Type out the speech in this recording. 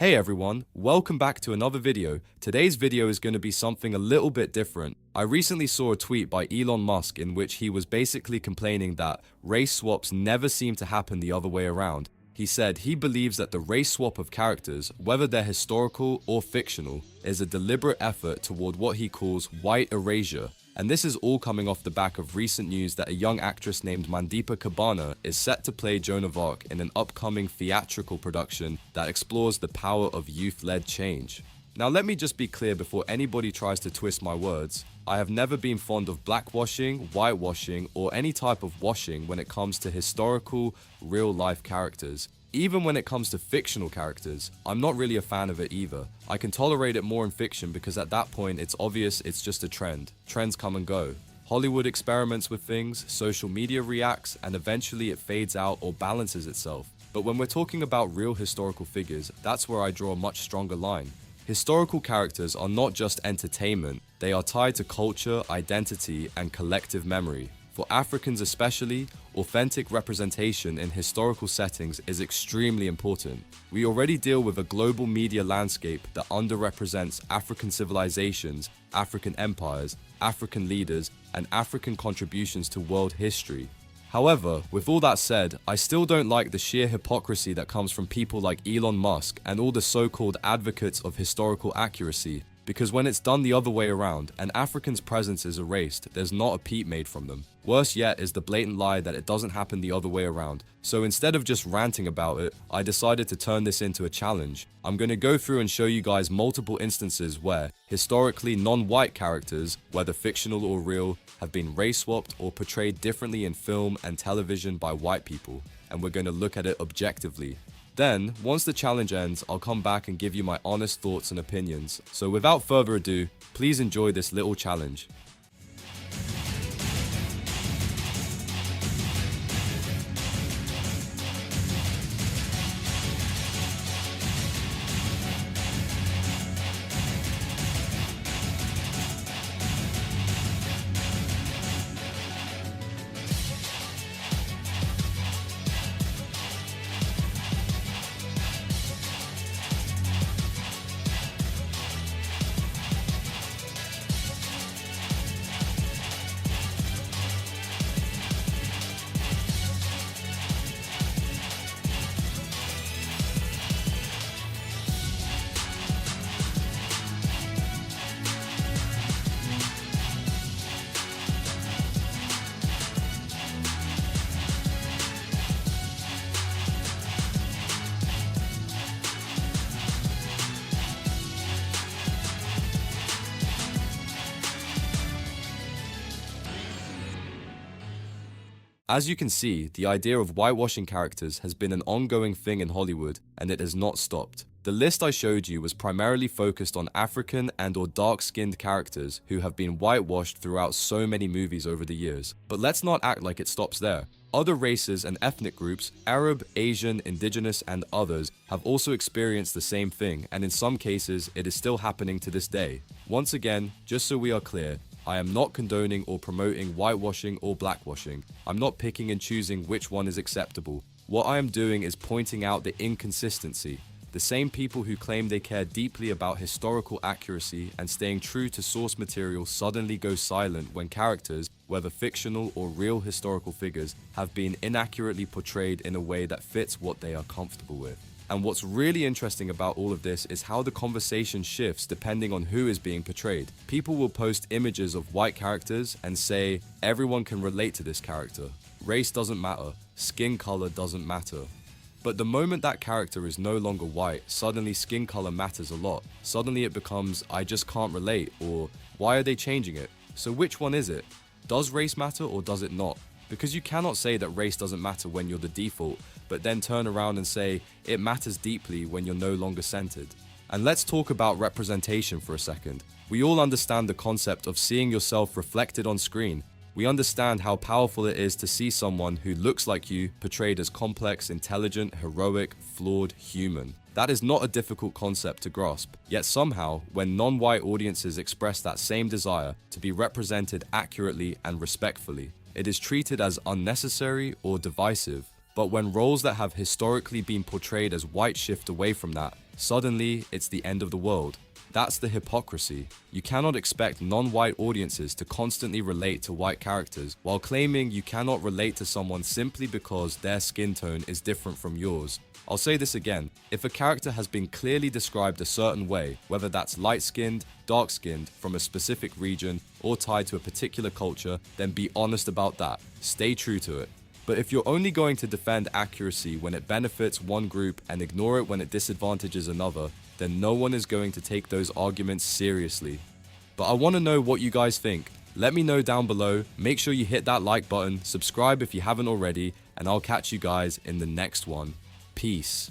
Hey everyone, welcome back to another video. Today's video is going to be something a little bit different. I recently saw a tweet by Elon Musk in which he was basically complaining that race swaps never seem to happen the other way around. He said he believes that the race swap of characters, whether they're historical or fictional, is a deliberate effort toward what he calls white erasure. And this is all coming off the back of recent news that a young actress named Mandipa Kabana is set to play Joan of Arc in an upcoming theatrical production that explores the power of youth-led change. Now let me just be clear before anybody tries to twist my words. I have never been fond of blackwashing, whitewashing, or any type of washing when it comes to historical, real-life characters. Even when it comes to fictional characters, I'm not really a fan of it either. I can tolerate it more in fiction because at that point it's obvious it's just a trend. Trends come and go. Hollywood experiments with things, social media reacts, and eventually it fades out or balances itself. But when we're talking about real historical figures, that's where I draw a much stronger line. Historical characters are not just entertainment, they are tied to culture, identity, and collective memory. For Africans especially, authentic representation in historical settings is extremely important. We already deal with a global media landscape that underrepresents African civilizations, African empires, African leaders, and African contributions to world history. However, with all that said, I still don't like the sheer hypocrisy that comes from people like Elon Musk and all the so-called advocates of historical accuracy. Because when it's done the other way around, an African's presence is erased, there's not a peep made from them. Worse yet is the blatant lie that it doesn't happen the other way around. So instead of just ranting about it, I decided to turn this into a challenge. I'm going to go through and show you guys multiple instances where historically non-white characters, whether fictional or real, have been race swapped or portrayed differently in film and television by white people. And we're going to look at it objectively. Then, once the challenge ends, I'll come back and give you my honest thoughts and opinions. So without further ado, please enjoy this little challenge. As you can see, the idea of whitewashing characters has been an ongoing thing in Hollywood, and it has not stopped. The list I showed you was primarily focused on African and/or dark-skinned characters who have been whitewashed throughout so many movies over the years. But let's not act like it stops there. Other races and ethnic groups, Arab, Asian, Indigenous, and others, have also experienced the same thing, and in some cases, it is still happening to this day. Once again, just so we are clear, I am not condoning or promoting whitewashing or blackwashing. I'm not picking and choosing which one is acceptable. What I am doing is pointing out the inconsistency. The same people who claim they care deeply about historical accuracy and staying true to source material suddenly go silent when characters, whether fictional or real historical figures, have been inaccurately portrayed in a way that fits what they are comfortable with. And what's really interesting about all of this is how the conversation shifts depending on who is being portrayed. People will post images of white characters and say, everyone can relate to this character. Race doesn't matter. Skin color doesn't matter. But the moment that character is no longer white, suddenly skin color matters a lot. Suddenly it becomes, I just can't relate, or why are they changing it? So which one is it? Does race matter or does it not? Because you cannot say that race doesn't matter when you're the default, but then turn around and say it matters deeply when you're no longer centered. And let's talk about representation for a second. We all understand the concept of seeing yourself reflected on screen. We understand how powerful it is to see someone who looks like you portrayed as complex, intelligent, heroic, flawed, human. That is not a difficult concept to grasp. Yet somehow, when non-white audiences express that same desire to be represented accurately and respectfully, it is treated as unnecessary or divisive. But when roles that have historically been portrayed as white shift away from that, suddenly it's the end of the world. That's the hypocrisy. You cannot expect non-white audiences to constantly relate to white characters while claiming you cannot relate to someone simply because their skin tone is different from yours. I'll say this again, if a character has been clearly described a certain way, whether that's light-skinned, dark-skinned, from a specific region, or tied to a particular culture, then be honest about that. Stay true to it. But if you're only going to defend accuracy when it benefits one group and ignore it when it disadvantages another, then no one is going to take those arguments seriously. But I want to know what you guys think. Let me know down below, make sure you hit that like button, subscribe if you haven't already, and I'll catch you guys in the next one. Peace.